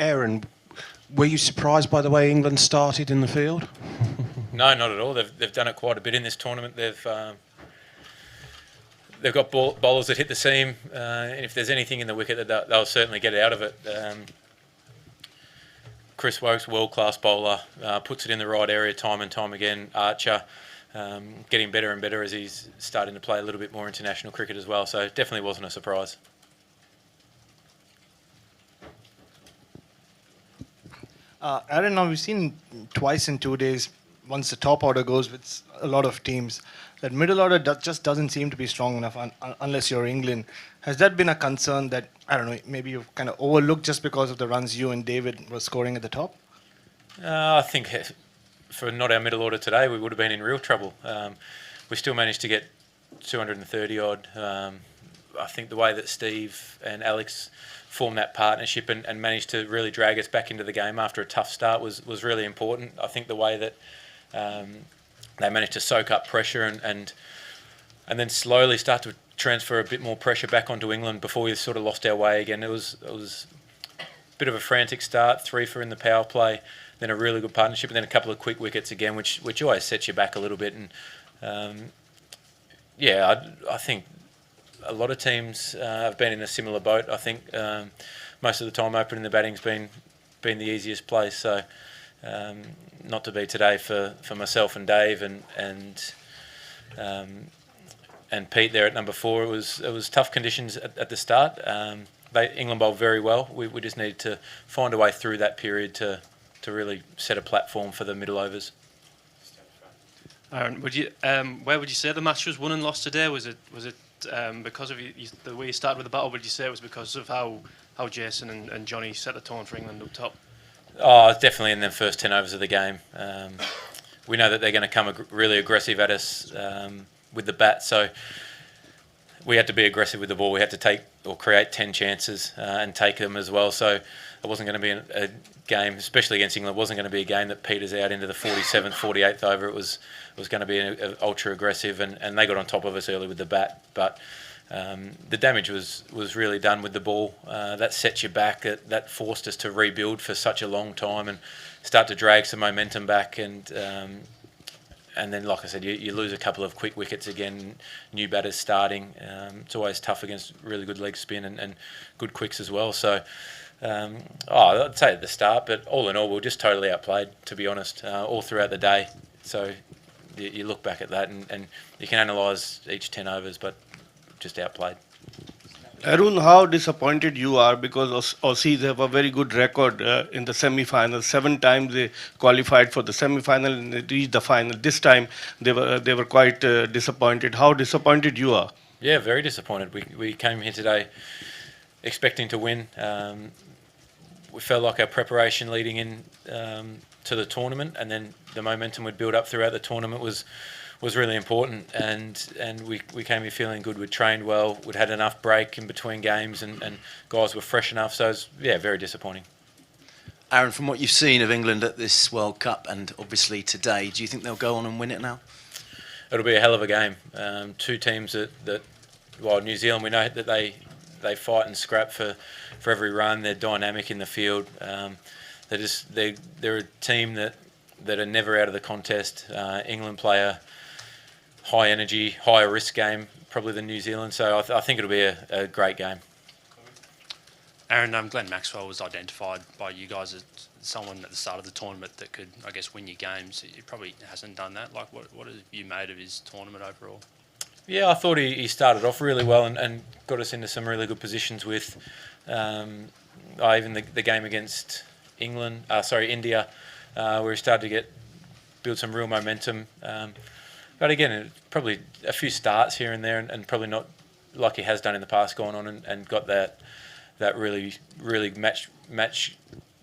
Aaron, were you surprised by the way England started in the field? No, not at all. They've done it quite a bit in this tournament. They've got bowlers that hit the seam, and if there's anything in the wicket, that they'll certainly get out of it. Chris Woakes, world-class bowler, puts it in the right area time and time again. Archer, getting better and better as he's starting to play a little bit more international cricket as well. So it definitely wasn't a surprise. Aaron, now we've seen twice in 2 days, once the top order goes with a lot of teams, that middle order just doesn't seem to be strong enough unless you're England. Has that been a concern that, I don't know, maybe you've kind of overlooked just because of the runs you and David were scoring at the top? I think for not our middle order today, we would have been in real trouble. We still managed to get 230 odd. I think the way that Steve and Alex formed that partnership and managed to really drag us back into the game after a tough start was really important. I think the way that they managed to soak up pressure and then slowly start to transfer a bit more pressure back onto England before we sort of lost our way again. It was a bit of a frantic start, 3 for in the power play, then a really good partnership, and then a couple of quick wickets again, which always sets you back a little bit. And I think a lot of teams have been in a similar boat. I think most of the time opening the batting's been the easiest place. So not to be today for myself and Dave and Pete there at number 4. It was tough conditions at the start. England bowled very well. We just needed to find a way through that period to really set a platform for the middle overs. Aaron, where would you say the match was won and lost today? Was it because of the way you started with the battle? Would you say it was because of how Jason and Johnny set the tone for England up top? Oh, definitely in the first 10 overs of the game. We know that they're going to come really aggressive at us with the bat, so we had to be aggressive with the ball. We had to take or create 10 chances and take them as well. So it wasn't going to be a game, especially against England. It wasn't going to be a game that peters out into the 47th, 48th over. It was going to be an ultra aggressive, and they got on top of us early with the bat. But the damage was really done with the ball. That set you back. That forced us to rebuild for such a long time and start to drag some momentum back. And then, like I said, you lose a couple of quick wickets again. New batters starting. It's always tough against really good leg spin and good quicks as well. So. I'd say at the start, but all in all, we were just totally outplayed, to be honest, all throughout the day. So you look back at that and you can analyse each 10 overs, but just outplayed. Arun, how disappointed you are, because Aussies have a very good record in the semi-final. 7 times they qualified for the semi-final and they reached the final. This time they were quite disappointed. How disappointed you are? Yeah, very disappointed. We came here today expecting to win. We felt like our preparation leading in to the tournament, and then the momentum we'd build up throughout the tournament was really important. And we came here feeling good. We'd trained well. We'd had enough break in between games, and guys were fresh enough. So it was, very disappointing. Aaron, from what you've seen of England at this World Cup and obviously today, do you think they'll go on and win it now? It'll be a hell of a game. 2 teams that New Zealand, we know that they fight and scrap for every run. They're dynamic in the field. They're a team that are never out of the contest. England play a high energy, higher risk game probably than New Zealand. So I think it'll be a great game. Aaron, Glenn Maxwell was identified by you guys as someone at the start of the tournament that could, I guess, win your games. He probably hasn't done that. Like, what have you made of his tournament overall? Yeah, I thought he started off really well and got us into some really good positions with even the game against India, where he started to build some real momentum. But again, probably a few starts here and there, and probably not like he has done in the past, gone on and got that really match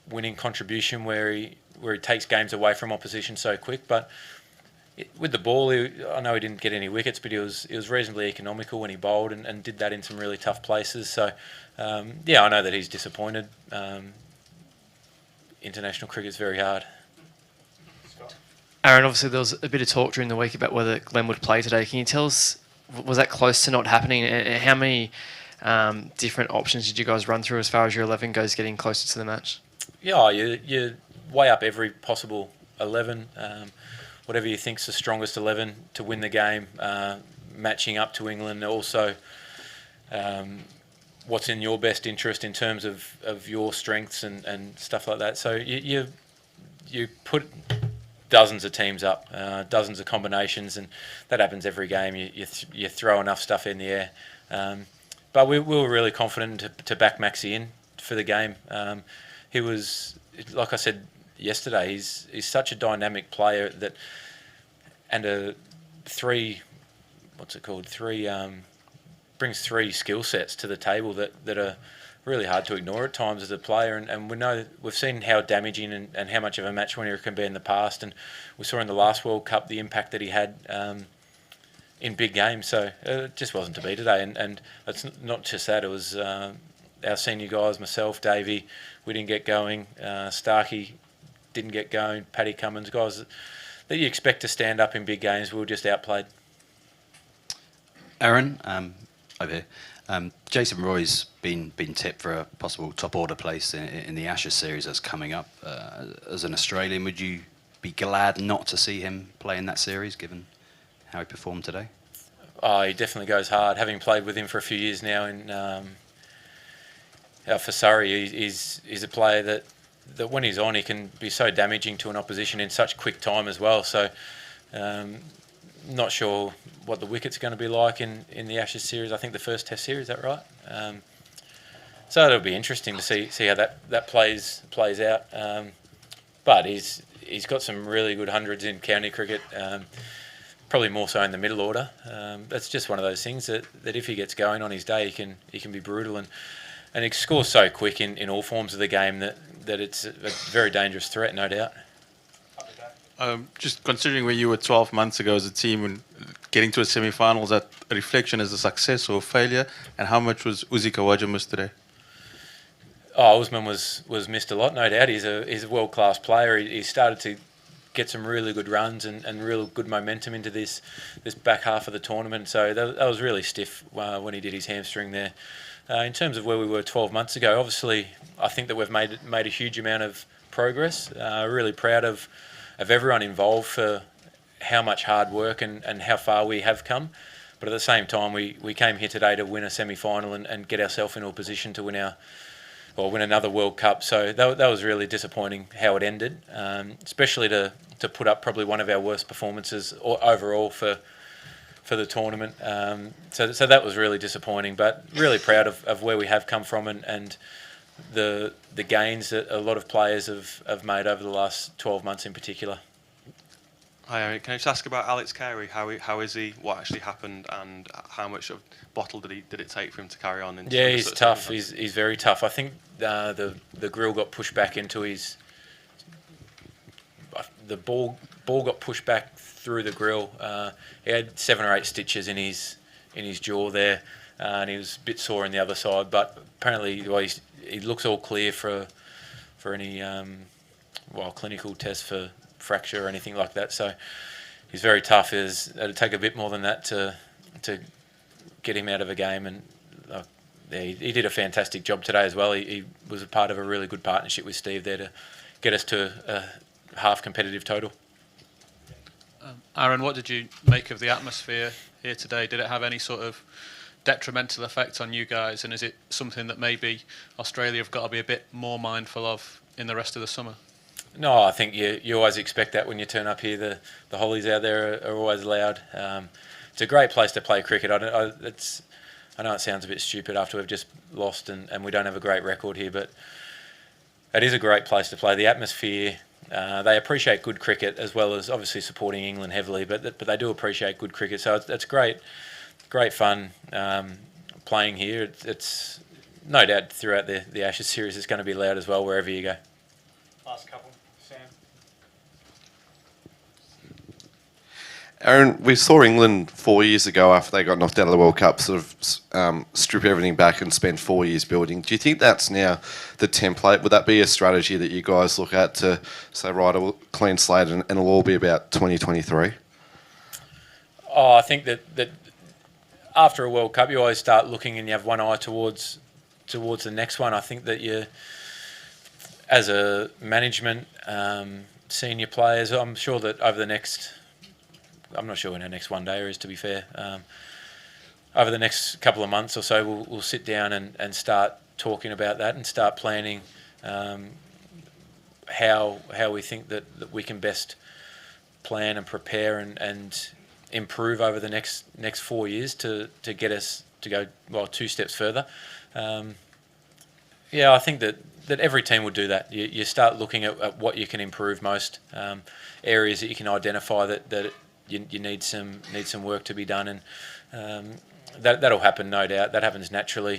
winning contribution where he takes games away from opposition so quick. But with the ball, I know he didn't get any wickets, but he was reasonably economical when he bowled and did that in some really tough places. So, I know that he's disappointed. International cricket's very hard. Aaron, obviously there was a bit of talk during the week about whether Glenn would play today. Can you tell us, was that close to not happening? And how many different options did you guys run through as far as your 11 goes getting closer to the match? Yeah, you weigh up every possible 11, whatever you think's the strongest 11 to win the game, matching up to England. Also, what's in your best interest in terms of your strengths and stuff like that. So you put dozens of teams up, dozens of combinations, and that happens every game. You throw enough stuff in the air. But we were really confident to back Maxi in for the game. He was, like I said yesterday, he's such a dynamic player that, and brings three skill sets to the table that are really hard to ignore at times as a player, and we've seen how damaging and how much of a match winner he can be in the past, and we saw in the last World Cup the impact that he had in big games. So it just wasn't to be today, and it's not just that. It was our senior guys, myself, Davey, we didn't get going. Starkey didn't get going. Paddy Cummins, guys that you expect to stand up in big games, we were just outplayed. Aaron, over here. Jason Roy's been tipped for a possible top order place in the Ashes series that's coming up. As an Australian, would you be glad not to see him play in that series, given how he performed today? Oh, he definitely goes hard. Having played with him for a few years now for Surrey, he's a player that when he's on, he can be so damaging to an opposition in such quick time as well. So, not sure what the wicket's going to be like in the Ashes series. I think the first Test series, is that right? So it'll be interesting to see how that plays out. But he's got some really good hundreds in county cricket. Probably more so in the middle order. That's just one of those things that if he gets going on his day, he can be brutal and he scores so quick in all forms of the game that it's a very dangerous threat, no doubt. Just considering where you were 12 months ago as a team and getting to a semi-final, is that a reflection as a success or a failure? And how much was Uzi Khawaja missed today? Oh, Usman was missed a lot, no doubt. He's a world-class player. He started to get some really good runs and real good momentum into this back half of the tournament. So that was really stiff when he did his hamstring there. In terms of where we were 12 months ago, obviously I think that we've made a huge amount of progress. Really proud of everyone involved for how much hard work and how far we have come. But at the same time, we came here today to win a semi-final and get ourselves into a position to win another World Cup. So that was really disappointing how it ended, especially to put up probably one of our worst performances overall for the tournament. So that was really disappointing, but really proud of where we have come from and the gains that a lot of players have made over the last 12 months in particular. Hi Eric, can I just ask about Alex Carey? How is he? What actually happened, and how much of bottle did it take for him to carry on? Yeah, he's tough. He's very tough. I think the grill got pushed back into his. The ball got pushed back through the grill. He had 7 or 8 stitches in his jaw there, and he was a bit sore on the other side. But apparently, he looks all clear for any clinical test for fracture or anything like that. So he's very tough. It'd take a bit more than that to get him out of a game, and he did a fantastic job today as well. He was a part of a really good partnership with Steve there to get us to a half competitive total. Aaron, what did you make of the atmosphere here today? Did it have any sort of detrimental effect on you guys, and is it something that maybe Australia have got to be a bit more mindful of in the rest of the summer? No, I think you always expect that when you turn up here. The Hollies out there are always loud. It's a great place to play cricket. I know it sounds a bit stupid after we've just lost and we don't have a great record here, but it is a great place to play. The atmosphere, they appreciate good cricket as well as obviously supporting England heavily, but they do appreciate good cricket. So it's great fun playing here. It's no doubt throughout the Ashes series it's going to be loud as well wherever you go. Last couple, Sam. Aaron, we saw England 4 years ago after they got knocked out of the World Cup sort of strip everything back and spend 4 years building. Do you think that's now the template? Would that be a strategy that you guys look at to say, right, a clean slate and it'll all be about 2023? Oh, I think that after a World Cup you always start looking and you have one eye towards the next one. I think that as a management, senior players, I'm sure that over the next, I'm not sure when our next one day is, to be fair. Over the next couple of months or so, we'll sit down and start talking about that and start planning how we think that we can best plan and prepare and improve over the next 4 years to get us to go 2 steps further. Yeah, I think that every team would do that. You start looking at what you can improve most, areas that you can identify that you need some work to be done, and that'll happen, no doubt. That happens naturally.